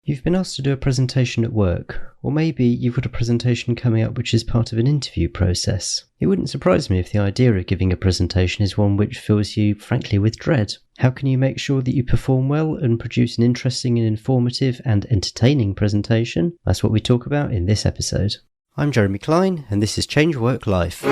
You've been asked to do a presentation at work, or maybe you've got a presentation coming up which is part of an interview process. It wouldn't surprise me if the idea of giving a presentation is one which fills you, frankly, with dread. How can you make sure that you perform well and produce an interesting and informative and entertaining presentation? That's what we talk about in this episode. I'm Jeremy Klein, and this is Change Work Life.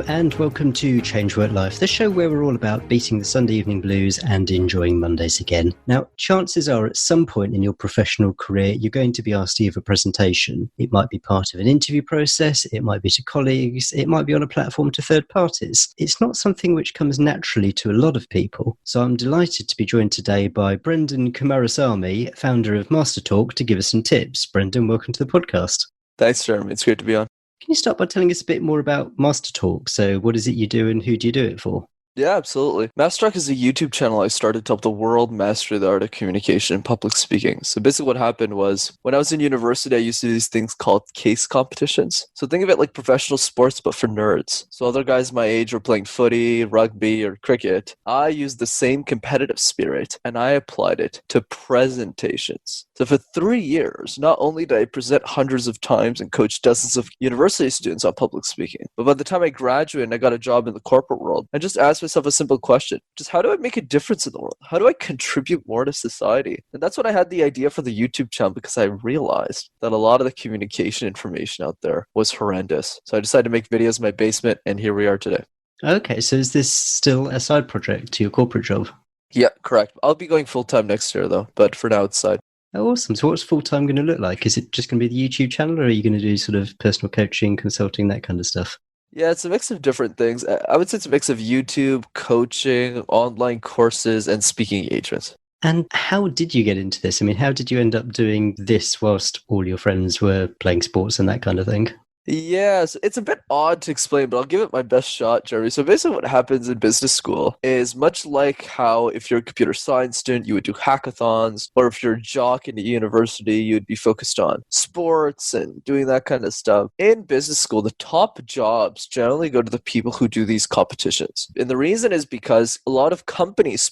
And welcome to Change Work Life, the show where we're all about beating the Sunday evening blues and enjoying Mondays again. Now, chances are at some point in your professional career, you're going to be asked to give a presentation. It might be part of an interview process, it might be to colleagues, it might be on a platform to third parties. It's not something which comes naturally to a lot of people. So I'm delighted to be joined today by Brenden Kumarasamy, founder of Mastertalk, to give us some tips. Brenden, welcome to the podcast. Thanks, Jeremy. It's great to be on. Can you start by telling us a bit more about Mastertalk? So what is it you do and who do you do it for? Yeah, absolutely. Mastertalk is a YouTube channel I started to help the world master the art of communication and public speaking. So basically what happened was when I was in university, I used to do these things called case competitions. So think of it like professional sports, but for nerds. So other guys my age were playing footy, rugby, or cricket. I used the same competitive spirit and I applied it to presentations. So for 3 years, not only did I present hundreds of times and coach dozens of university students on public speaking, but by the time I graduated and I got a job in the corporate world, I just asked myself a simple question. Just how do I make a difference in the world? How do I contribute more to society? And that's when I had the idea for the YouTube channel, because I realized that a lot of the communication information out there was horrendous. So I decided to make videos in my basement, and here we are today. Okay, so is this still a side project to your corporate job? Yeah, correct. I'll be going full-time next year though, but for now it's side. Oh, awesome. So what's full-time going to look like? Is it just going to be the YouTube channel, or are you going to do sort of personal coaching, consulting, that kind of stuff? Yeah, it's a mix of different things. I would say it's a mix of YouTube, coaching, online courses, and speaking engagements. And how did you get into this? I mean, how did you end up doing this whilst all your friends were playing sports and that kind of thing? Yes, it's a bit odd to explain, but I'll give it my best shot, Jeremy. So basically what happens in business school is much like how if you're a computer science student, you would do hackathons, or if you're a jock in the university, you'd be focused on sports and doing that kind of stuff. In business school, the top jobs generally go to the people who do these competitions. And the reason is because a lot of companies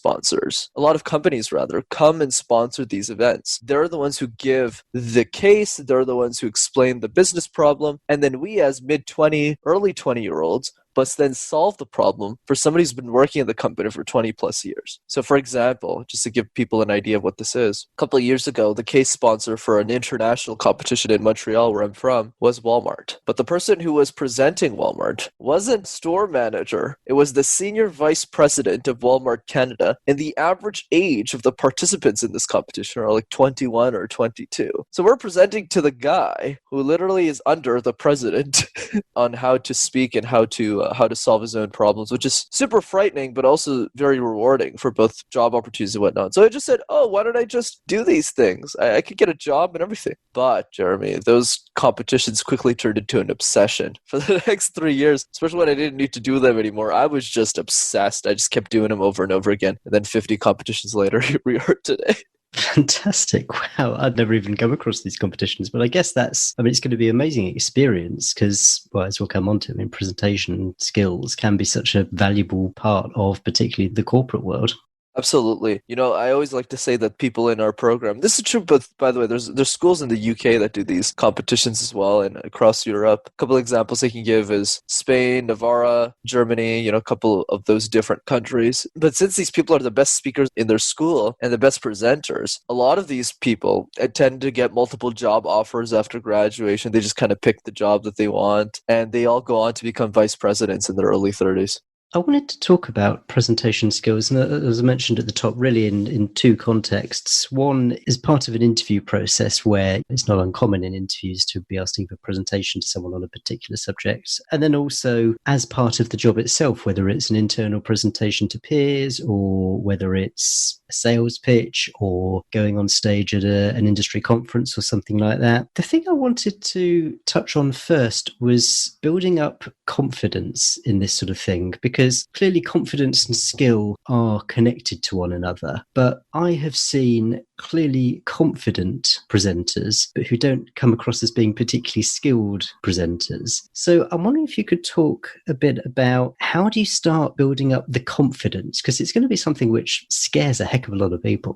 come and sponsor these events. They're the ones who give the case, they're the ones who explain the business problem, and then we as mid-20, early 20-year-olds must then solve the problem for somebody who's been working in the company for 20 plus years. So for example, just to give people an idea of what this is, a couple of years ago, the case sponsor for an international competition in Montreal, where I'm from, was Walmart. But the person who was presenting Walmart wasn't store manager. It was the senior vice president of Walmart Canada, and the average age of the participants in this competition are like 21 or 22. So we're presenting to the guy who literally is under the president on how to speak and how to solve his own problems, which is super frightening, but also very rewarding for both job opportunities and whatnot. So I just said, why don't I just do these things? I could get a job and everything. But, Jeremy, those competitions quickly turned into an obsession. For the next 3 years, especially when I didn't need to do them anymore, I was just obsessed. I just kept doing them over and over again. And then 50 competitions later, here we are today. Fantastic. Wow. I'd never even come across these competitions, but I guess it's going to be an amazing experience because, well, as we'll come on to, presentation skills can be such a valuable part of particularly the corporate world. Absolutely. I always like to say that people in our program, this is true, but by the way, there's schools in the UK that do these competitions as well and across Europe. A couple of examples I can give is Spain, Navarra, Germany, a couple of those different countries. But since these people are the best speakers in their school and the best presenters, a lot of these people tend to get multiple job offers after graduation. They just kind of pick the job that they want, and they all go on to become vice presidents in their early 30s. I wanted to talk about presentation skills, and as I mentioned at the top, really in two contexts. One is part of an interview process where it's not uncommon in interviews to be asked to give a presentation to someone on a particular subject. And then also as part of the job itself, whether it's an internal presentation to peers or whether it's a sales pitch or going on stage at an industry conference or something like that. The thing I wanted to touch on first was building up confidence in this sort of thing, because because clearly confidence and skill are connected to one another. But I have seen clearly confident presenters, but who don't come across as being particularly skilled presenters. So I'm wondering if you could talk a bit about how do you start building up the confidence? Because it's going to be something which scares a heck of a lot of people.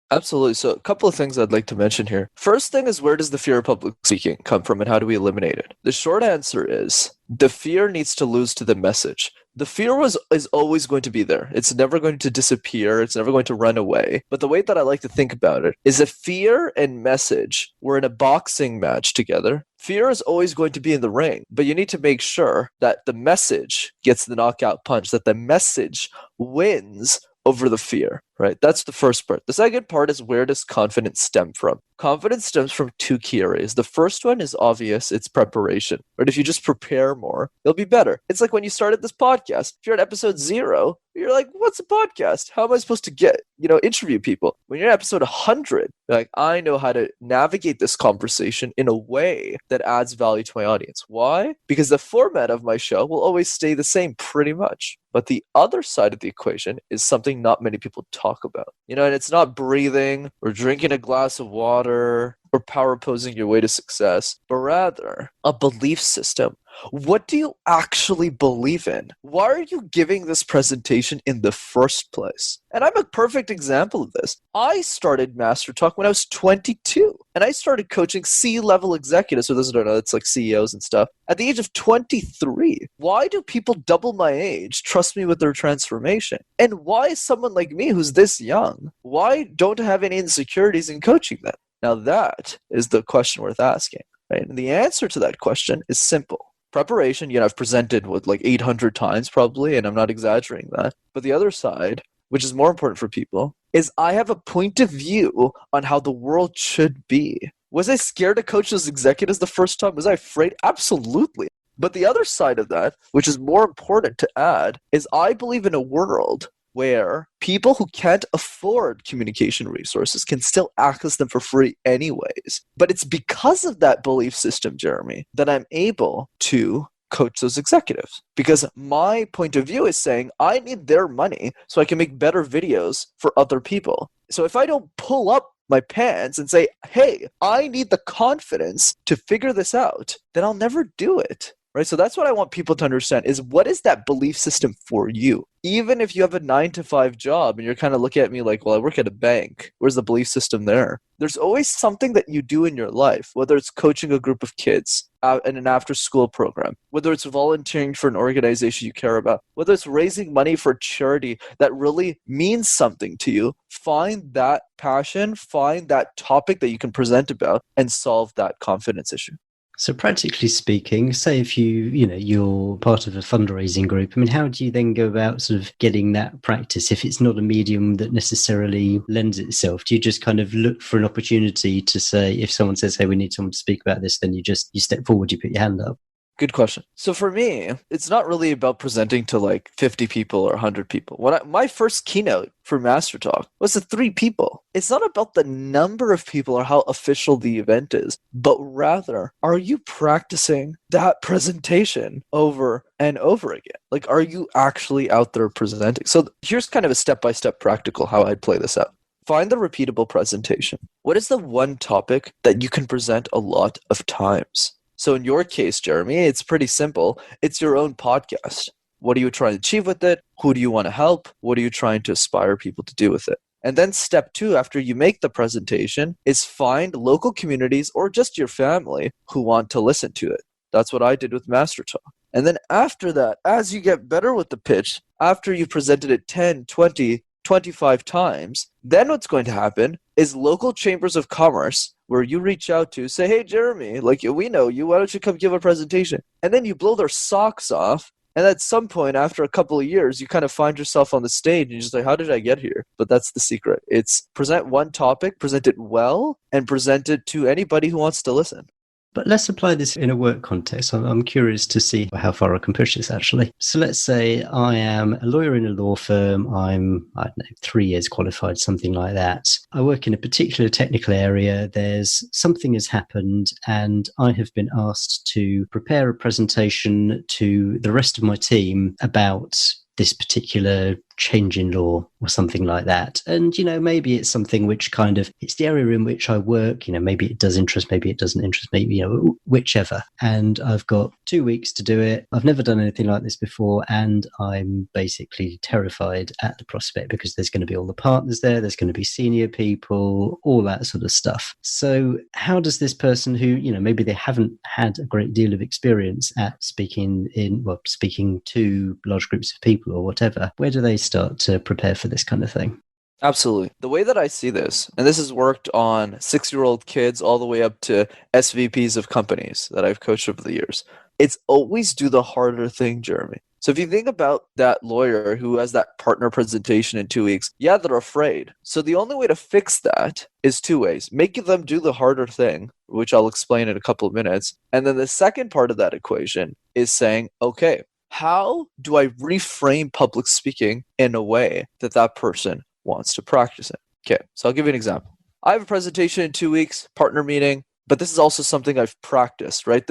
Absolutely. So a couple of things I'd like to mention here. First thing is, where does the fear of public speaking come from and how do we eliminate it? The short answer is the fear needs to lose to the message. The fear is always going to be there. It's never going to disappear. It's never going to run away. But the way that I like to think about it is if fear and message were in a boxing match together, fear is always going to be in the ring. But you need to make sure that the message gets the knockout punch, that the message wins over the fear, right? That's the first part. The second part is, where does confidence stem from? Confidence stems from two key areas. The first one is obvious, it's preparation. Right? If you just prepare more, you'll be better. It's like when you started this podcast. If you're at episode 0, you're like, what's a podcast? How am I supposed to interview people? When you're at episode 100, you're like, I know how to navigate this conversation in a way that adds value to my audience. Why? Because the format of my show will always stay the same pretty much. But the other side of the equation is something not many people talk about. And it's not breathing or drinking a glass of water or power posing your way to success, but rather a belief system. What do you actually believe in? Why are you giving this presentation in the first place? And I'm a perfect example of this. I started Mastertalk when I was 22, and I started coaching C-level executives, so those who don't know, it's like CEOs and stuff, at the age of 23. Why do people double my age trust me with their transformation? And why is someone like me who's this young, why don't I have any insecurities in coaching them? Now that is the question worth asking, right? And the answer to that question is simple. Preparation, I've presented with like 800 times probably, and I'm not exaggerating that. But the other side, which is more important for people, is I have a point of view on how the world should be. Was I scared to coach those executives the first time? Was I afraid? Absolutely. But the other side of that, which is more important to add, is I believe in a world where people who can't afford communication resources can still access them for free anyways. But it's because of that belief system, Jeremy, that I'm able to coach those executives. Because my point of view is saying, I need their money so I can make better videos for other people. So if I don't pull up my pants and say, hey, I need the confidence to figure this out, then I'll never do it. Right? So that's what I want people to understand is, what is that belief system for you? Even if you have a 9-to-5 job and you're kind of looking at me like, well, I work at a bank. Where's the belief system there? There's always something that you do in your life, whether it's coaching a group of kids in an after-school program, whether it's volunteering for an organization you care about, whether it's raising money for a charity that really means something to you. Find that passion, find that topic that you can present about, and solve that confidence issue. So practically speaking, say if you're part of a fundraising group, how do you then go about sort of getting that practice if it's not a medium that necessarily lends itself? Do you just kind of look for an opportunity to say, if someone says, hey, we need someone to speak about this, then you step forward, you put your hand up? Good question. So for me, it's not really about presenting to like 50 people or 100 people. My first keynote for Mastertalk was to 3 people. It's not about the number of people or how official the event is, but rather, are you practicing that presentation over and over again? Like, are you actually out there presenting? So here's kind of a step-by-step practical how I'd play this out. Find the repeatable presentation. What is the one topic that you can present a lot of times? So in your case, Jeremy, it's pretty simple. It's your own podcast. What are you trying to achieve with it? Who do you want to help? What are you trying to aspire people to do with it? And then step 2, after you make the presentation, is find local communities or just your family who want to listen to it. That's what I did with Mastertalk. And then after that, as you get better with the pitch, after you've presented it 10, 20, 25 times, then what's going to happen is local chambers of commerce where you reach out to say, hey, Jeremy, like, we know you, why don't you come give a presentation? And then you blow their socks off. And at some point, after a couple of years, you kind of find yourself on the stage and you're just like, how did I get here? But that's the secret. It's present one topic, present it well, and present it to anybody who wants to listen. But let's apply this in a work context. I'm curious to see how far I can push this, actually. So let's say I am a lawyer in a law firm. I'm, 3 years qualified, something like that. I work in a particular technical area. Something has happened, and I have been asked to prepare a presentation to the rest of my team about this particular change in law or something like that. And, maybe it's something which it's the area in which I work, maybe it does interest, maybe it doesn't interest me, whichever. And I've got 2 weeks to do it. I've never done anything like this before. And I'm basically terrified at the prospect because there's going to be all the partners there's going to be senior people, all that sort of stuff. So how does this person who, maybe they haven't had a great deal of experience at speaking to large groups of people or whatever, where do they start to prepare for this kind of thing? Absolutely. The way that I see this, and this has worked on 6-year-old kids all the way up to SVPs of companies that I've coached over the years, it's always do the harder thing, Jeremy. So if you think about that lawyer who has that partner presentation in 2 weeks, yeah, they're afraid. So the only way to fix that is 2 ways. Make them do the harder thing, which I'll explain in a couple of minutes. And then the second part of that equation is saying, okay, how do I reframe public speaking in a way that that person wants to practice it? Okay, so I'll give you an example. I have a presentation in 2 weeks, partner meeting, but this is also something I've practiced, right?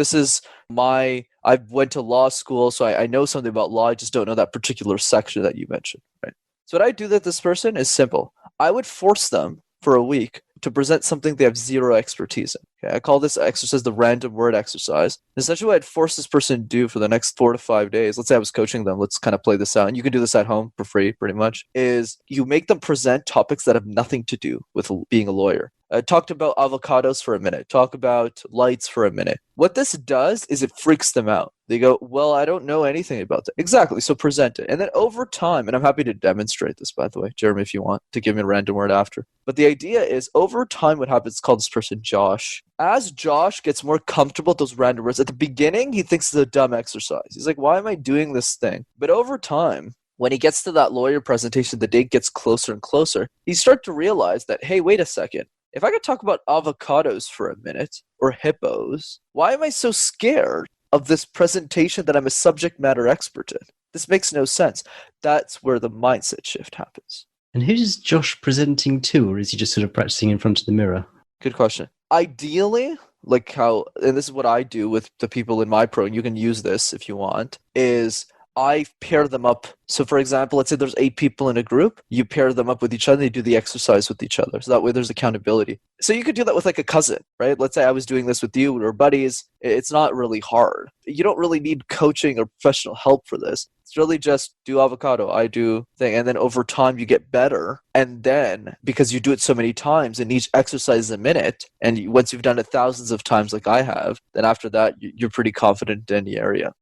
I went to law school, so I know something about law. I just don't know that particular section that you mentioned, right? So what I do with this person is simple. I would force them for a week to present something they have zero expertise in. Okay? I call this exercise the random word exercise. Essentially what I'd force this person to do for the next 4 to 5 days, let's say I was coaching them, let's kind of play this out, and you can do this at home for free pretty much, is you make them present topics that have nothing to do with being a lawyer. Talked about avocados for a minute. Talk about lights for a minute. What this does is it freaks them out. They go, well, I don't know anything about that. Exactly. So present it. And then over time, and I'm happy to demonstrate this, by the way, Jeremy, if you want to give me a random word after. But the idea is over time, what happens, call this person Josh. As Josh gets more comfortable with those random words, at the beginning, he thinks it's a dumb exercise. He's like, why am I doing this thing? But over time, when he gets to that lawyer presentation, the date gets closer and closer. You start to realize that, hey, wait a second. If I could talk about avocados for a minute, or hippos, why am I so scared of this presentation that I'm a subject matter expert in? This makes no sense. That's where the mindset shift happens. And who's Josh presenting to, or is he just sort of practicing in front of the mirror? Good question. Ideally, and this is what I do with the people in my pro, and you can use this if you want, is I pair them up. So for example, let's say there's 8 people in a group. You pair them up with each other. They do the exercise with each other. So that way there's accountability. So you could do that with like a cousin, right? Let's say I was doing this with you or buddies. It's not really hard. You don't really need coaching or professional help for this. It's really just do avocado, I do thing. And then over time you get better. And then because you do it so many times and each exercise is a minute, and once you've done it thousands of times like I have, then after that you're pretty confident in the area.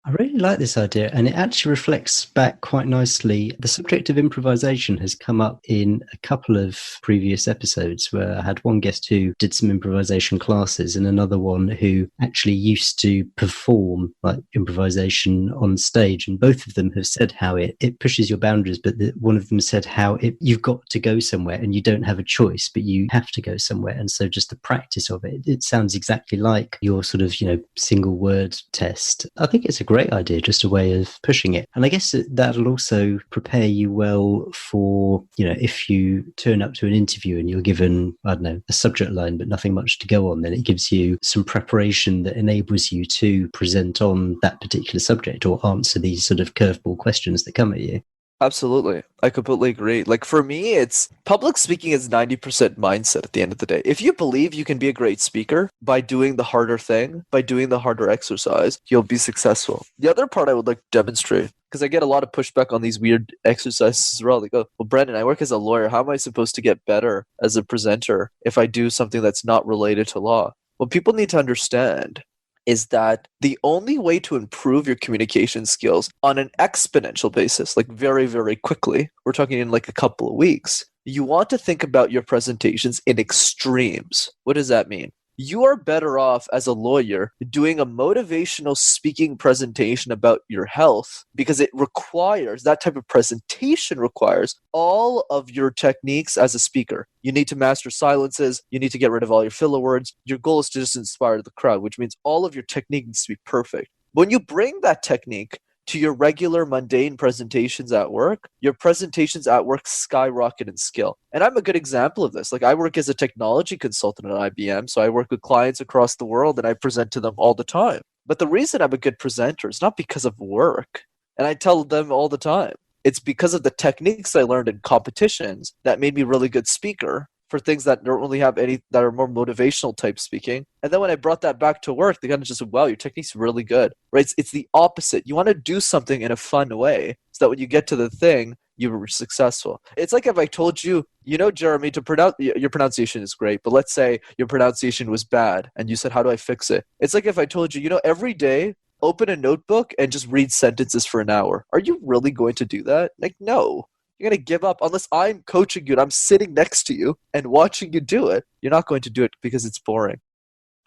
I really like this idea, and it actually reflects back quite nicely. The subject of improvisation has come up in a couple of previous episodes where I had one guest who did some improvisation classes and another one who actually used to perform like improvisation on stage. And both of them have said how it pushes your boundaries, but one of them said how you've got to go somewhere and you don't have a choice, but you have to go somewhere. And so just the practice of it sounds exactly like your sort of, single word test. I think it's a great idea, just a way of pushing it. And I guess that'll also prepare you well for, if you turn up to an interview and you're given, I don't know, a subject line, but nothing much to go on, then it gives you some preparation that enables you to present on that particular subject or answer these sort of curveball questions that come at you. Absolutely. I completely agree. Like for me, it's public speaking is 90% mindset at the end of the day. If you believe you can be a great speaker by doing the harder thing, by doing the harder exercise, you'll be successful. The other part I would like to demonstrate, because I get a lot of pushback on these weird exercises as well. They go, well, Brenden, I work as a lawyer. How am I supposed to get better as a presenter if I do something that's not related to law? What people need to understand is that the only way to improve your communication skills on an exponential basis, like very, very quickly, we're talking in like a couple of weeks, you want to think about your presentations in extremes. What does that mean? You are better off as a lawyer doing a motivational speaking presentation about your health because that type of presentation requires all of your techniques as a speaker. You need to master silences. You need to get rid of all your filler words. Your goal is to just inspire the crowd, which means all of your technique needs to be perfect. When you bring that technique to your regular mundane presentations at work, your presentations at work skyrocket in skill. And I'm a good example of this. Like I work as a technology consultant at IBM, so I work with clients across the world and I present to them all the time. But the reason I'm a good presenter is not because of work. And I tell them all the time, it's because of the techniques I learned in competitions that made me a really good speaker for things that don't really have any, that are more motivational type speaking. And then when I brought that back to work, they kind of just said, wow, your technique's really good, right? It's the opposite. You want to do something in a fun way so that when you get to the thing, you were successful. It's like if I told you, Jeremy, to pronounce your pronunciation is great, but let's say your pronunciation was bad and you said, how do I fix it? It's like if I told you, every day open a notebook and just read sentences for an hour. Are you really going to do that? Like, no. You're going to give up unless I'm coaching you and I'm sitting next to you and watching you do it. You're not going to do it because it's boring.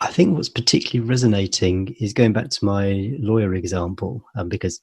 I think what's particularly resonating is going back to my lawyer example, because,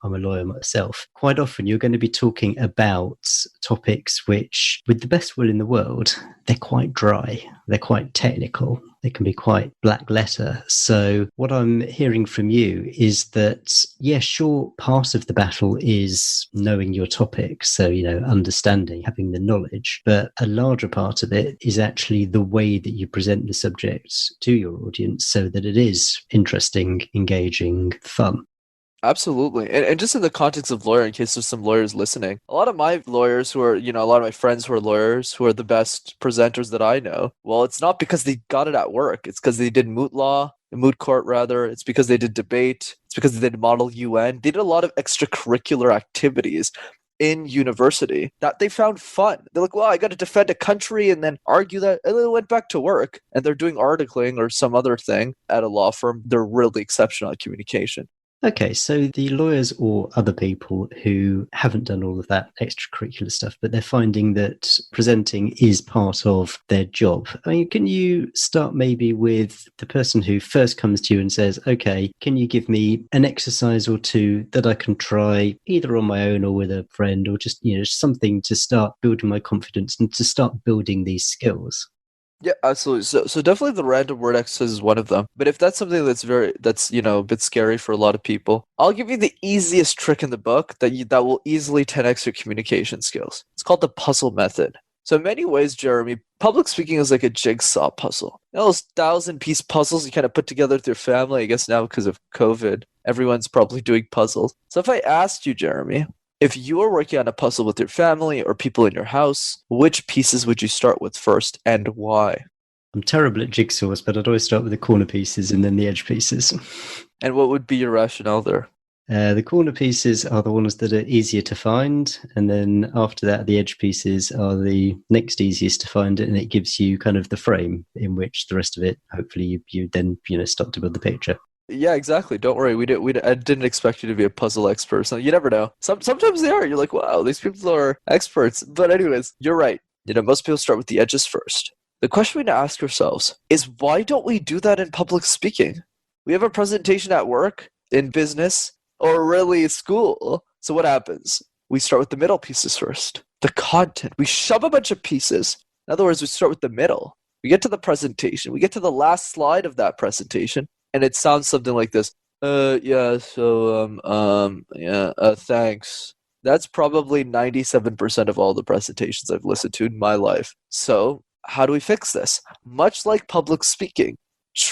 I'm a lawyer myself. Quite often you're going to be talking about topics which, with the best will in the world, they're quite dry. They're quite technical. They can be quite black letter. So what I'm hearing from you is that, yeah, sure, part of the battle is knowing your topic. So, understanding, having the knowledge. But a larger part of it is actually the way that you present the subject to your audience so that it is interesting, engaging, fun. Absolutely. And just in the context of lawyer, in case there's some lawyers listening, a lot of my lawyers who are, a lot of my friends who are lawyers, who are the best presenters that I know, well, it's not because they got it at work. It's because they did moot court rather. It's because they did debate. It's because they did Model UN. They did a lot of extracurricular activities in university that they found fun. They're like, well, I got to defend a country and then argue that. And then they went back to work and they're doing articling or some other thing at a law firm. They're really exceptional at communication. Okay, so the lawyers or other people who haven't done all of that extracurricular stuff, but they're finding that presenting is part of their job. I mean, can you start maybe with the person who first comes to you and says, okay, can you give me an exercise or two that I can try either on my own or with a friend, or just, something to start building my confidence and to start building these skills? Yeah, absolutely. So definitely the random word exercise is one of them. But if that's something that's a bit scary for a lot of people, I'll give you the easiest trick in the book that will easily 10x your communication skills. It's called the puzzle method. So in many ways, Jeremy, public speaking is like a jigsaw puzzle. Those 1,000-piece puzzles you kind of put together with your family. I guess now because of COVID, everyone's probably doing puzzles. So if I asked you, Jeremy, if you were working on a puzzle with your family or people in your house, which pieces would you start with first and why? I'm terrible at jigsaws, but I'd always start with the corner pieces and then the edge pieces. And what would be your rationale there? The corner pieces are the ones that are easier to find. And then after that, the edge pieces are the next easiest to find. And it gives you kind of the frame in which the rest of it, hopefully you then, start to build the picture. Yeah, exactly. Don't worry. I didn't expect you to be a puzzle expert. So you never know. Sometimes they are. You're like, wow, these people are experts. But anyways, you're right. Most people start with the edges first. The question we need to ask ourselves is, why don't we do that in public speaking? We have a presentation at work, in business, or really school. So what happens? We start with the middle pieces first. The content. We shove a bunch of pieces. In other words, we start with the middle. We get to the presentation. We get to the last slide of that presentation. And it sounds something like this. Thanks. That's probably 97% of all the presentations I've listened to in my life. So how do we fix this? Much like public speaking,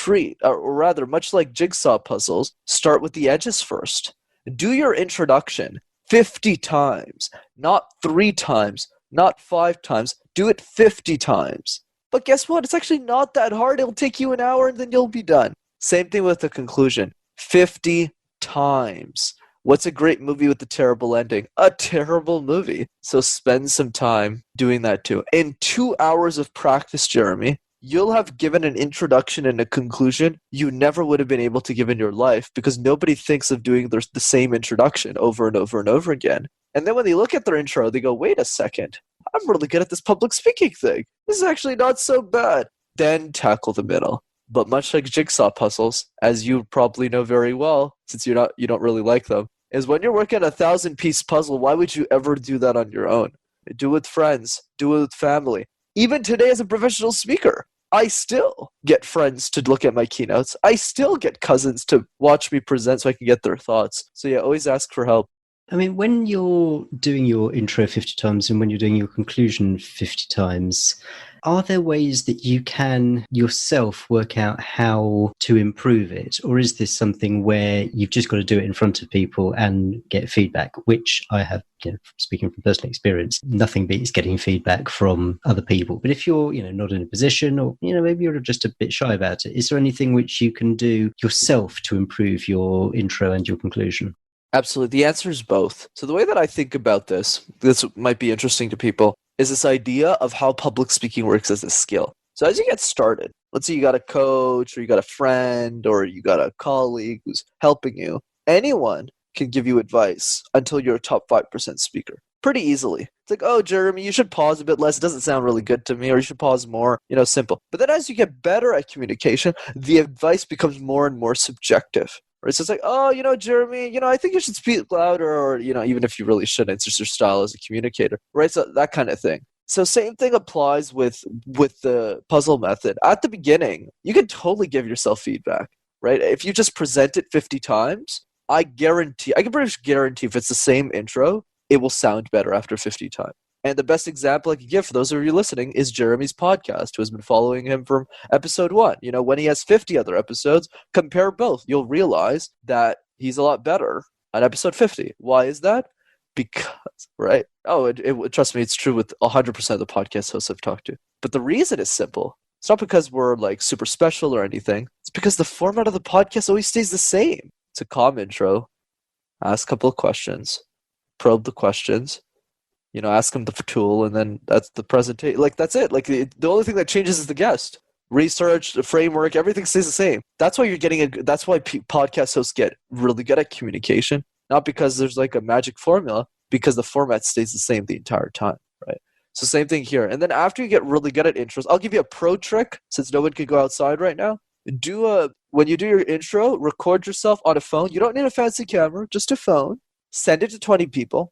much like jigsaw puzzles, start with the edges first. Do your introduction 50 times, not 3 times, not 5 times. Do it 50 times. But guess what? It's actually not that hard. It'll take you an hour and then you'll be done. Same thing with the conclusion. 50 times. What's a great movie with a terrible ending? A terrible movie. So spend some time doing that too. In 2 hours of practice, Jeremy, you'll have given an introduction and a conclusion you never would have been able to give in your life because nobody thinks of doing the same introduction over and over and over again. And then when they look at their intro, they go, wait a second, I'm really good at this public speaking thing. This is actually not so bad. Then tackle the middle. But much like jigsaw puzzles, as you probably know very well, since you don't really like them, is when you're working on a 1,000-piece puzzle, why would you ever do that on your own? Do it with friends. Do it with family. Even today as a professional speaker, I still get friends to look at my keynotes. I still get cousins to watch me present so I can get their thoughts. So yeah, always ask for help. I mean, when you're doing your intro 50 times and when you're doing your conclusion 50 times, are there ways that you can yourself work out how to improve it? Or is this something where you've just got to do it in front of people and get feedback, which I have, speaking from personal experience, nothing beats getting feedback from other people. But if you're, not in a position or, maybe you're just a bit shy about it, is there anything which you can do yourself to improve your intro and your conclusion? Absolutely. The answer is both. So the way that I think about this might be interesting to people, is this idea of how public speaking works as a skill. So as you get started, let's say you got a coach or you got a friend or you got a colleague who's helping you. Anyone can give you advice until you're a top 5% speaker. Pretty easily. It's like, oh, Jeremy, you should pause a bit less. It doesn't sound really good to me. Or you should pause more. Simple. But then as you get better at communication, the advice becomes more and more subjective. Right? So it's like, oh, Jeremy, I think you should speak louder, or, even if you really shouldn't, it's just your style as a communicator, right? So that kind of thing. So same thing applies with the puzzle method. At the beginning, you can totally give yourself feedback, right? If you just present it 50 times, I can pretty much guarantee if it's the same intro, it will sound better after 50 times. And the best example I can give for those of you listening is Jeremy's podcast, who has been following him from episode 1. When he has 50 other episodes, compare both. You'll realize that he's a lot better at episode 50. Why is that? Because, right? Oh, trust me, it's true with 100% of the podcast hosts I've talked to. But the reason is simple. It's not because we're like super special or anything. It's because the format of the podcast always stays the same. It's a calm intro, ask a couple of questions, probe the questions, ask them the tool, and then that's the presentation. Like, that's it. Like, the only thing that changes is the guest. Research, the framework, everything stays the same. That's why that's why podcast hosts get really good at communication. Not because there's like a magic formula, because the format stays the same the entire time, right? So same thing here. And then after you get really good at intros, I'll give you a pro trick, since no one can go outside right now. When you do your intro, record yourself on a phone. You don't need a fancy camera, just a phone. Send it to 20 people.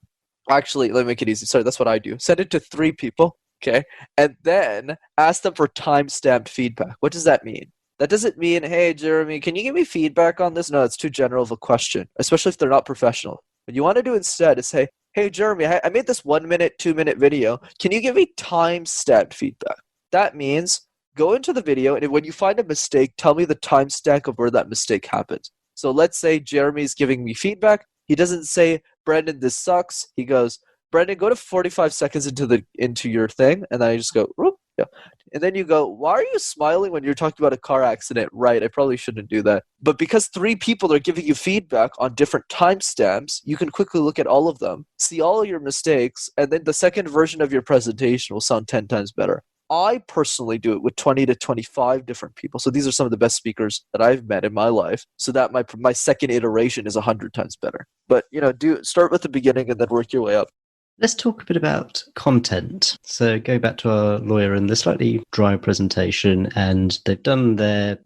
Actually, let me make it easy. Sorry, that's what I do. Send it to 3 people, okay? And then ask them for time-stamped feedback. What does that mean? That doesn't mean, hey, Jeremy, can you give me feedback on this? No, it's too general of a question, especially if they're not professional. What you want to do instead is say, hey, Jeremy, I made this 1-minute, 2-minute video. Can you give me time-stamped feedback? That means go into the video, and when you find a mistake, tell me the timestamp of where that mistake happened. So let's say Jeremy's giving me feedback. He doesn't say, Brenden, this sucks. He goes, Brenden, go to 45 seconds into your thing. And then I just go, whoop, yeah. And then you go, why are you smiling when you're talking about a car accident? Right, I probably shouldn't do that. But because 3 people are giving you feedback on different timestamps, you can quickly look at all of them, see all of your mistakes, and then the second version of your presentation will sound 10 times better. I personally do it with 20 to 25 different people. So these are some of the best speakers that I've met in my life, so that my second iteration is 100 times better. But, start with the beginning and then work your way up. Let's talk a bit about content. So go back to our lawyer and the slightly dry presentation, and they've done their 10,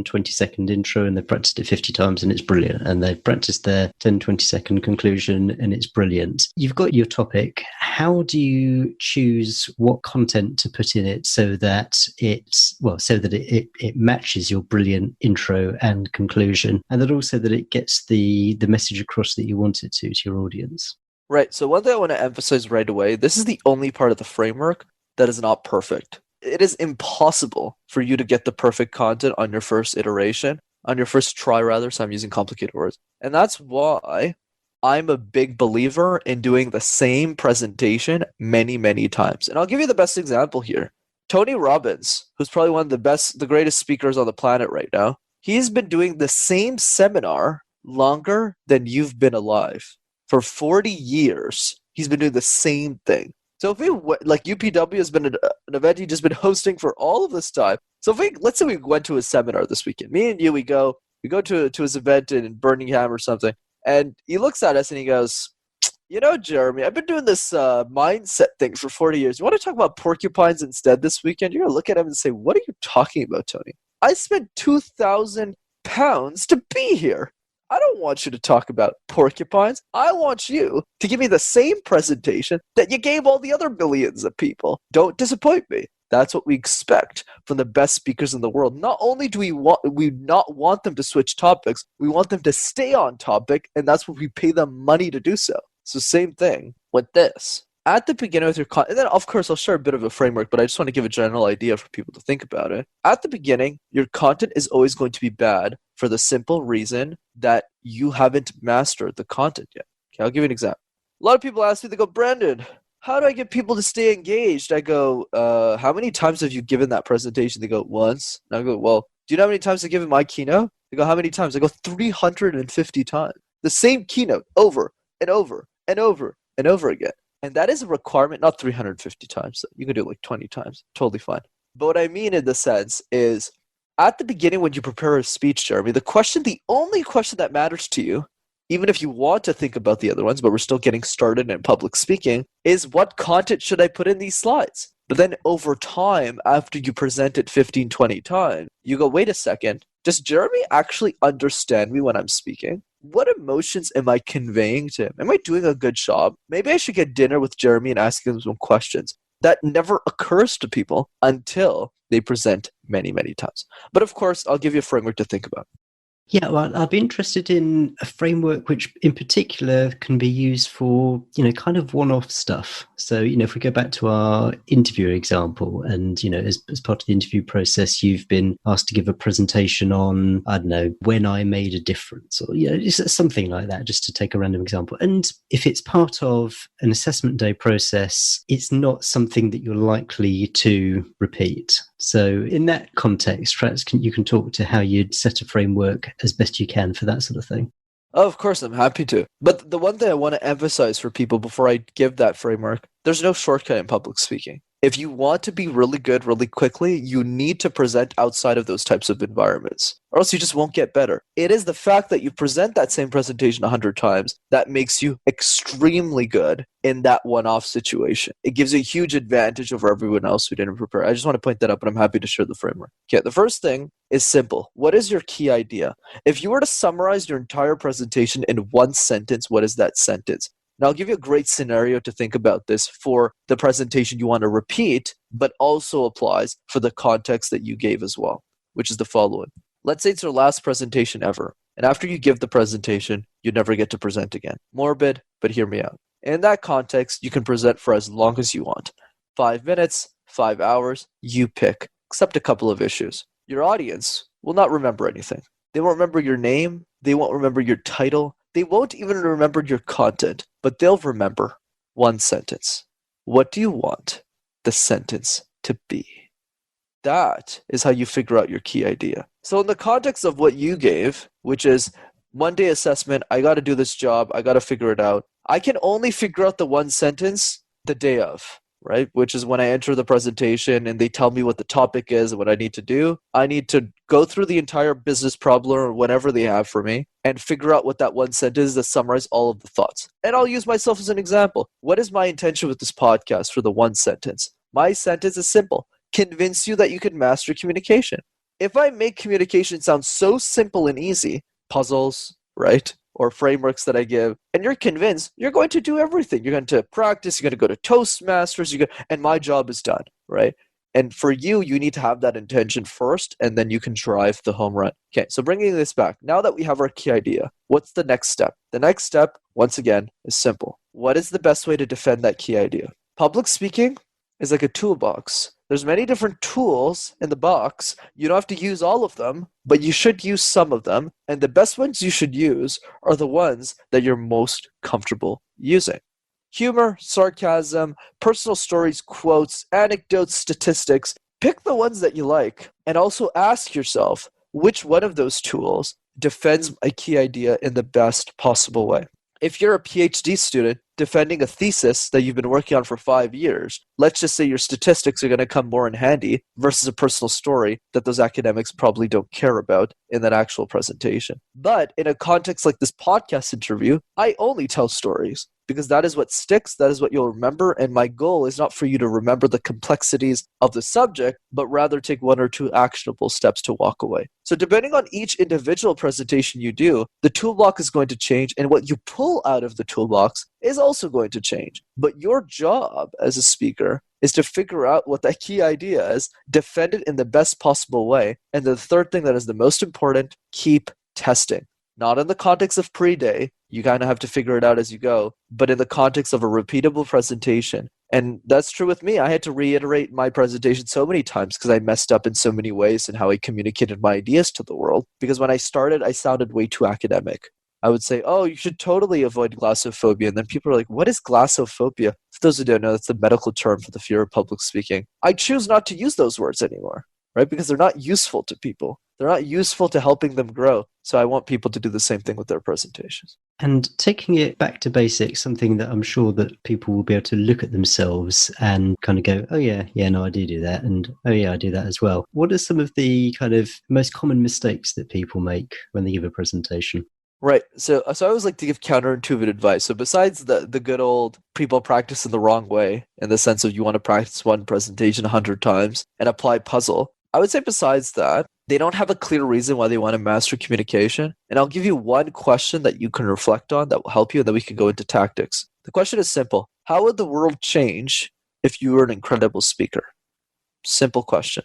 20-second intro, and they've practiced it 50 times and it's brilliant. And they've practiced their 10, 20-second conclusion and it's brilliant. You've got your topic. How do you choose what content to put in it so that it matches your brilliant intro and conclusion, and that also that it gets the message across that you want it to your audience? Right. So one thing I want to emphasize right away, this is the only part of the framework that is not perfect. It is impossible for you to get the perfect content on your first iteration, on your first try rather, so I'm using complicated words. And that's why I'm a big believer in doing the same presentation many, many times. And I'll give you the best example here. Tony Robbins, who's probably one of the greatest speakers on the planet right now, he's been doing the same seminar longer than you've been alive. For 40 years, he's been doing the same thing. So if UPW has been an event he's just been hosting for all of this time. So let's say we went to a seminar this weekend. Me and you, we go to his event in Birmingham or something, and he looks at us and he goes, Jeremy, I've been doing this mindset thing for 40 years. You want to talk about porcupines instead this weekend? You're going to look at him and say, what are you talking about, Tony? I spent £2,000 to be here. I don't want you to talk about porcupines. I want you to give me the same presentation that you gave all the other millions of people. Don't disappoint me. That's what we expect from the best speakers in the world. Not only do we not want them to switch topics, we want them to stay on topic, and that's what we pay them money to do so. So same thing with this. At the beginning with your content, and then of course I'll share a bit of a framework, but I just want to give a general idea for people to think about it. At the beginning, your content is always going to be bad for the simple reason that you haven't mastered the content yet. Okay, I'll give you an example. A lot of people ask me, they go, Brenden, how do I get people to stay engaged? I go, how many times have you given that presentation? They go, once. And I go, well, do you know how many times I've given my keynote? They go, how many times? I go, 350 times. The same keynote over and over and over and over again. And that is a requirement, not 350 times. You can do it like 20 times. Totally fine. But what I mean in the sense is, at the beginning when you prepare a speech, Jeremy, the only question that matters to you, even if you want to think about the other ones, but we're still getting started in public speaking, is what content should I put in these slides? But then over time, after you present it 15, 20 times, you go, wait a second, does Jeremy actually understand me when I'm speaking? What emotions am I conveying to him? Am I doing a good job? Maybe I should get dinner with Jeremy and ask him some questions. That never occurs to people until they present many, many times. But of course, I'll give you a framework to think about. Yeah, well, I'd be interested in a framework which in particular can be used for, kind of one-off stuff. So, if we go back to our interview example and, as part of the interview process, you've been asked to give a presentation on, I don't know, when I made a difference or, just something like that, just to take a random example. And if it's part of an assessment day process, it's not something that you're likely to repeat. So in that context, perhaps you can talk to how you'd set a framework as best you can for that sort of thing. Oh, of course, I'm happy to. But the one thing I want to emphasize for people before I give that framework, there's no shortcut in public speaking. If you want to be really good really quickly, you need to present outside of those types of environments, or else you just won't get better. It is the fact that you present that same presentation 100 times that makes you extremely good in that one-off situation. It gives you a huge advantage over everyone else who didn't prepare. I just want to point that out, but I'm happy to share the framework. Okay, the first thing is simple. What is your key idea? If you were to summarize your entire presentation in one sentence, what is that sentence? Now, I'll give you a great scenario to think about this for the presentation you want to repeat, but also applies for the context that you gave as well, which is the following. Let's say it's your last presentation ever, and after you give the presentation, you never get to present again. Morbid, but hear me out. In that context, you can present for as long as you want. 5 minutes, 5 hours, you pick, except a couple of issues. Your audience will not remember anything. They won't remember your name. They won't remember your title. They won't even remember your content, but they'll remember one sentence. What do you want the sentence to be? That is how you figure out your key idea. So in the context of what you gave, which is one day assessment, I got to do this job, I got to figure it out. I can only figure out the one sentence the day of, right? Which is when I enter the presentation and they tell me what the topic is and what I need to do. I need to go through the entire business problem or whatever they have for me and figure out what that one sentence is that summarizes all of the thoughts. And I'll use myself as an example. What is my intention with this podcast for the one sentence? My sentence is simple. Convince you that you can master communication. If I make communication sound so simple and easy, puzzles, right? Or frameworks that I give, and you're convinced, you're going to do everything. You're going to practice, you're going to go to Toastmasters, and my job is done, right? And for you, you need to have that intention first, and then you can drive the home run. Okay, so bringing this back, now that we have our key idea, what's the next step? The next step, once again, is simple. What is the best way to defend that key idea? Public speaking is like a toolbox. There's many different tools in the box. You don't have to use all of them, but you should use some of them. And the best ones you should use are the ones that you're most comfortable using. Humor, sarcasm, personal stories, quotes, anecdotes, statistics. Pick the ones that you like and also ask yourself which one of those tools defends a key idea in the best possible way. If you're a PhD student defending a thesis that you've been working on for 5 years, let's just say your statistics are going to come more in handy versus a personal story that those academics probably don't care about in that actual presentation. But in a context like this podcast interview, I only tell stories because that is what sticks, that is what you'll remember, and my goal is not for you to remember the complexities of the subject, but rather take one or two actionable steps to walk away. So depending on each individual presentation you do, the toolbox is going to change, and what you pull out of the toolbox is also going to change. But your job as a speaker is to figure out what that key idea is, defend it in the best possible way, and the third thing that is the most important, keep testing. Not in the context of pre-day, you kind of have to figure it out as you go, but in the context of a repeatable presentation. And that's true with me. I had to reiterate my presentation so many times because I messed up in so many ways in how I communicated my ideas to the world. Because when I started, I sounded way too academic. I would say, oh, you should totally avoid glossophobia. And then people are like, what is glossophobia? For those who don't know, that's the medical term for the fear of public speaking. I choose not to use those words anymore, right? Because they're not useful to people. They're not useful to helping them grow. So I want people to do the same thing with their presentations. And taking it back to basics, something that I'm sure that people will be able to look at themselves and kind of go, oh yeah, no, I do that. And oh yeah, I do that as well. What are some of the kind of most common mistakes that people make when they give a presentation? Right. So I always like to give counterintuitive advice. So besides the good old people practice in the wrong way, in the sense of you want to practice one presentation 100 times and apply puzzle, I would say besides that, they don't have a clear reason why they want to master communication. And I'll give you one question that you can reflect on that will help you, and then we can go into tactics. The question is simple. How would the world change if you were an incredible speaker? Simple question.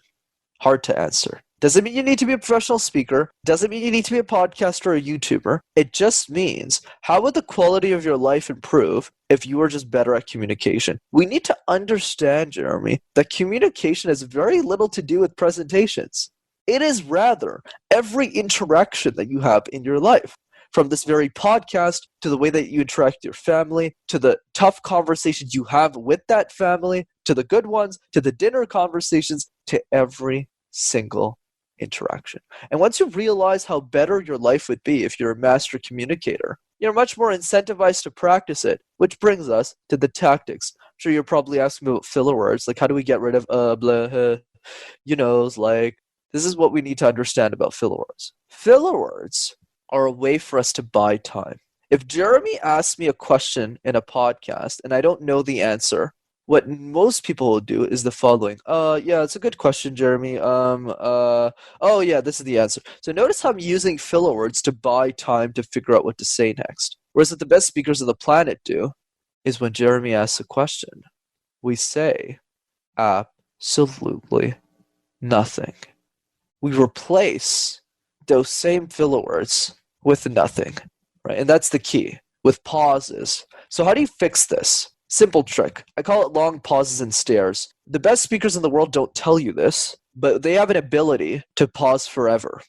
Hard to answer. Doesn't mean you need to be a professional speaker. Doesn't mean you need to be a podcaster or a YouTuber. It just means, how would the quality of your life improve if you were just better at communication? We need to understand, Jeremy, that communication has very little to do with presentations. It is rather every interaction that you have in your life. From this very podcast, to the way that you interact with your family, to the tough conversations you have with that family, to the good ones, to the dinner conversations, to every single interaction. And once you realize how better your life would be if you're a master communicator, you're much more incentivized to practice it, which brings us to the tactics. I'm sure you're probably asking me about filler words, like how do we get rid of blah, like this is what we need to understand about filler words. Filler words are a way for us to buy time. If Jeremy asks me a question in a podcast and I don't know the answer, what most people will do is the following. Yeah, it's a good question, Jeremy. Oh yeah, this is the answer. So notice how I'm using filler words to buy time to figure out what to say next. Whereas what the best speakers of the planet do is when Jeremy asks a question, we say absolutely nothing. We replace those same filler words with nothing, right? And that's the key, with pauses. So how do you fix this? Simple trick. I call it long pauses and stares. The best speakers in the world don't tell you this, but they have an ability to pause forever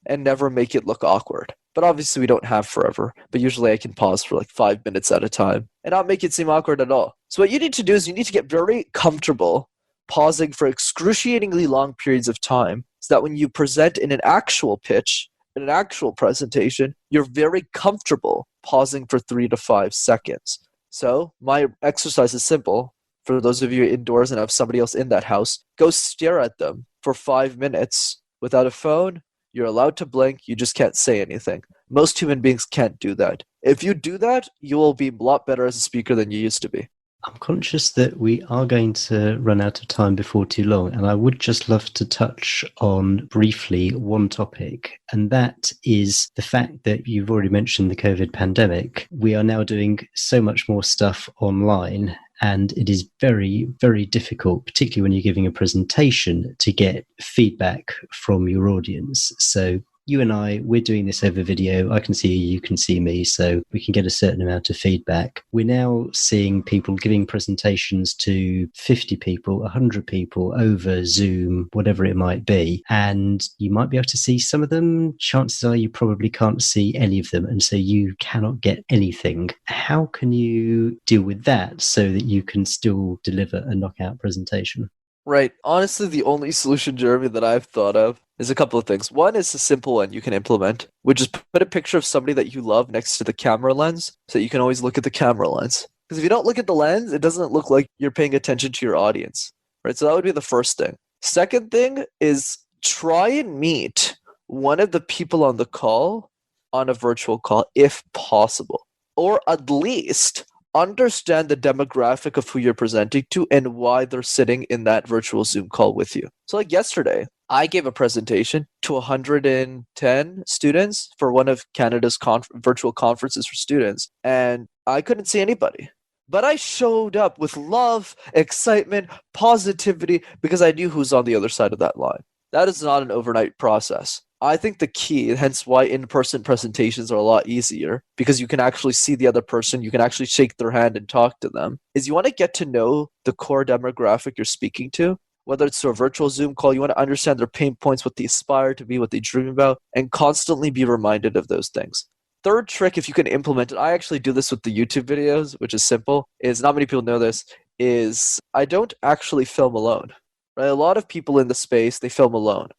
and never make it look awkward. But obviously we don't have forever, but usually I can pause for like 5 minutes at a time and not make it seem awkward at all. So what you need to do is you need to get very comfortable pausing for excruciatingly long periods of time so that when you present in an actual pitch, in an actual presentation, you're very comfortable pausing for 3 to 5 seconds. So my exercise is simple. For those of you indoors and have somebody else in that house, go stare at them for 5 minutes. Without a phone, you're allowed to blink. You just can't say anything. Most human beings can't do that. If you do that, you will be a lot better as a speaker than you used to be. I'm conscious that we are going to run out of time before too long, and I would just love to touch on briefly one topic, and that is the fact that you've already mentioned the COVID pandemic. We are now doing so much more stuff online, and it is very, very difficult, particularly when you're giving a presentation, to get feedback from your audience. So you and I, we're doing this over video. I can see you, you can see me, so we can get a certain amount of feedback. We're now seeing people giving presentations to 50 people, 100 people over Zoom, whatever it might be. And you might be able to see some of them. Chances are you probably can't see any of them. And so you cannot get anything. How can you deal with that so that you can still deliver a knockout presentation? Right. Honestly, the only solution, Jeremy, that I've thought of is a couple of things. One is a simple one you can implement, which is put a picture of somebody that you love next to the camera lens so that you can always look at the camera lens. Because if you don't look at the lens, it doesn't look like you're paying attention to your audience, right? So that would be the first thing. Second thing is try and meet one of the people on the call on a virtual call if possible, or at least understand the demographic of who you're presenting to and why they're sitting in that virtual Zoom call with you. So like yesterday, I gave a presentation to 110 students for one of Canada's virtual conferences for students, and I couldn't see anybody. But I showed up with love, excitement, positivity, because I knew who's on the other side of that line. That is not an overnight process. I think the key, hence why in-person presentations are a lot easier, because you can actually see the other person, you can actually shake their hand and talk to them, is you want to get to know the core demographic you're speaking to. Whether it's through a virtual Zoom call, you want to understand their pain points, what they aspire to be, what they dream about, and constantly be reminded of those things. Third trick, if you can implement it, I actually do this with the YouTube videos, which is simple, is not many people know this, is I don't actually film alone. Right? A lot of people in the space, they film alone.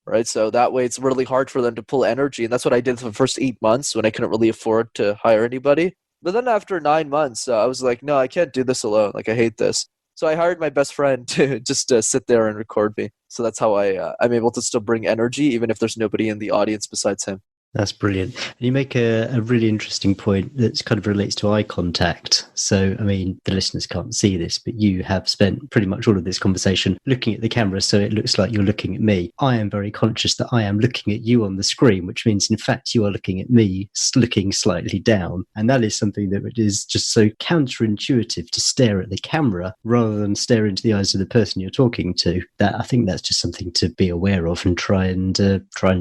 Right? So that way it's really hard for them to pull energy. And that's what I did for the first 8 months when I couldn't really afford to hire anybody. But then after 9 months, I was like, no, I can't do this alone. Like, I hate this. So I hired my best friend to just sit there and record me. So that's how I'm able to still bring energy, even if there's nobody in the audience besides him. That's brilliant. And you make a really interesting point that kind of relates to eye contact. So, I mean, the listeners can't see this, but you have spent pretty much all of this conversation looking at the camera, so it looks like you're looking at me. I am very conscious that I am looking at you on the screen, which means, in fact, you are looking at me, looking slightly down. And that is something that is just so counterintuitive, to stare at the camera rather than stare into the eyes of the person you're talking to. That I think that's just something to be aware of and try and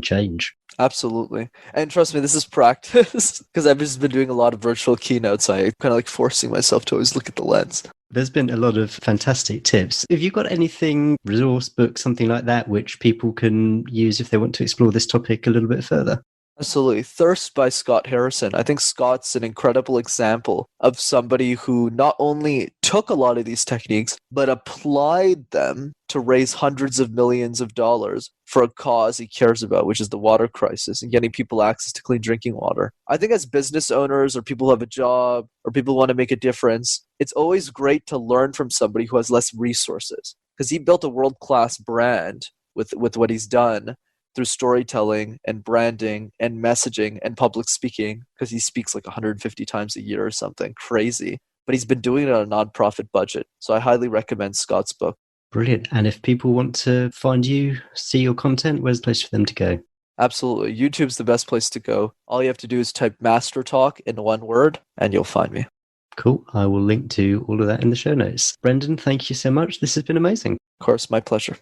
change. Absolutely. And trust me, this is practice because I've just been doing a lot of virtual keynotes. I kind of like forcing myself to always look at the lens. There's been a lot of fantastic tips. Have you got anything, resource book, something like that, which people can use if they want to explore this topic a little bit further? Absolutely. Thirst by Scott Harrison. I think Scott's an incredible example of somebody who not only took a lot of these techniques, but applied them to raise hundreds of millions of dollars for a cause he cares about, which is the water crisis and getting people access to clean drinking water. I think as business owners or people who have a job or people who want to make a difference, it's always great to learn from somebody who has less resources, because he built a world-class brand with what he's done through storytelling and branding and messaging and public speaking, because he speaks like 150 times a year or something crazy. But he's been doing it on a nonprofit budget. So I highly recommend Scott's book. Brilliant. And if people want to find you, see your content, where's the place for them to go? Absolutely. YouTube's the best place to go. All you have to do is type Mastertalk in one word and you'll find me. Cool. I will link to all of that in the show notes. Brenden, thank you so much. This has been amazing. Of course, my pleasure.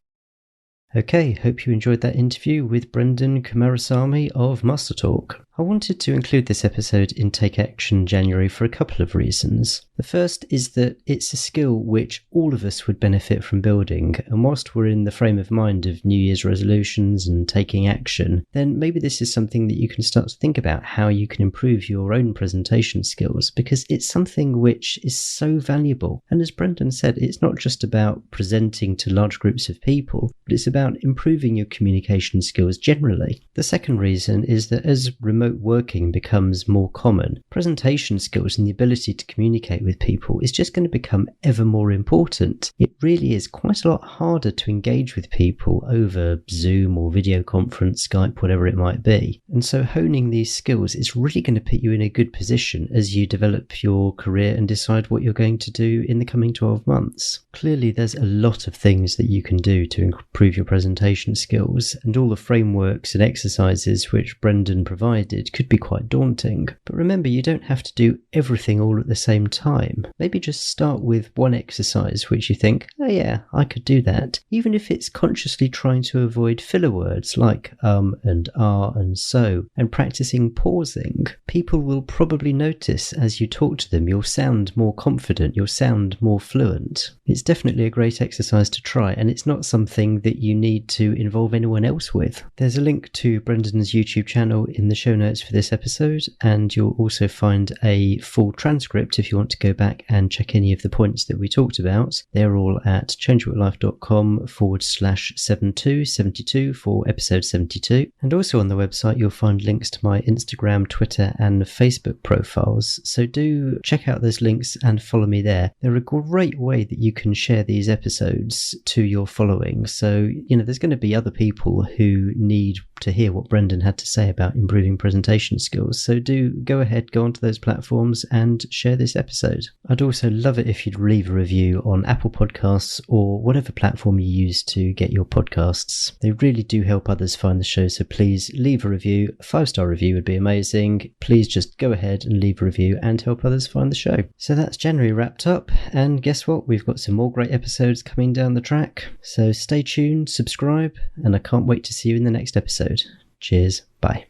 Okay, hope you enjoyed that interview with Brenden Kumarasamy of Mastertalk. I wanted to include this episode in Take Action January for a couple of reasons. The first is that it's a skill which all of us would benefit from building, and whilst we're in the frame of mind of New Year's resolutions and taking action, then maybe this is something that you can start to think about how you can improve your own presentation skills, because it's something which is so valuable. And as Brenden said, it's not just about presenting to large groups of people, but it's about improving your communication skills generally. The second reason is that as remote working becomes more common, presentation skills and the ability to communicate with people is just going to become ever more important. It really is quite a lot harder to engage with people over Zoom or video conference, Skype, whatever it might be. And so honing these skills is really going to put you in a good position as you develop your career and decide what you're going to do in the coming 12 months. Clearly, there's a lot of things that you can do to improve your presentation skills, and all the frameworks and exercises which Brenden provided could be quite daunting. But remember, you don't have to do everything all at the same time. Maybe just start with one exercise which you think, oh yeah, I could do that. Even if it's consciously trying to avoid filler words like and and so, and practicing pausing. People will probably notice as you talk to them, you'll sound more confident, you'll sound more fluent. It's definitely a great exercise to try, and it's not something that you need to involve anyone else with. There's a link to Brenden's YouTube channel in the show notes for this episode, and you'll also find a full transcript if you want to go back and check any of the points that we talked about, they're all at changeworklife.com/72 for episode 72. And also on the website, you'll find links to my Instagram, Twitter, and Facebook profiles. So do check out those links and follow me there. They're a great way that you can share these episodes to your following. So, there's going to be other people who need to hear what Brenden had to say about improving presentation skills. So do go ahead, go onto those platforms and share this episode. I'd also love it if you'd leave a review on Apple Podcasts or whatever platform you use to get your podcasts. They really do help others find the show, so please leave a review. A 5-star review would be amazing. Please just go ahead and leave a review and help others find the show. So that's January wrapped up, and guess what? We've got some more great episodes coming down the track. So stay tuned, subscribe, and I can't wait to see you in the next episode. Cheers. Bye.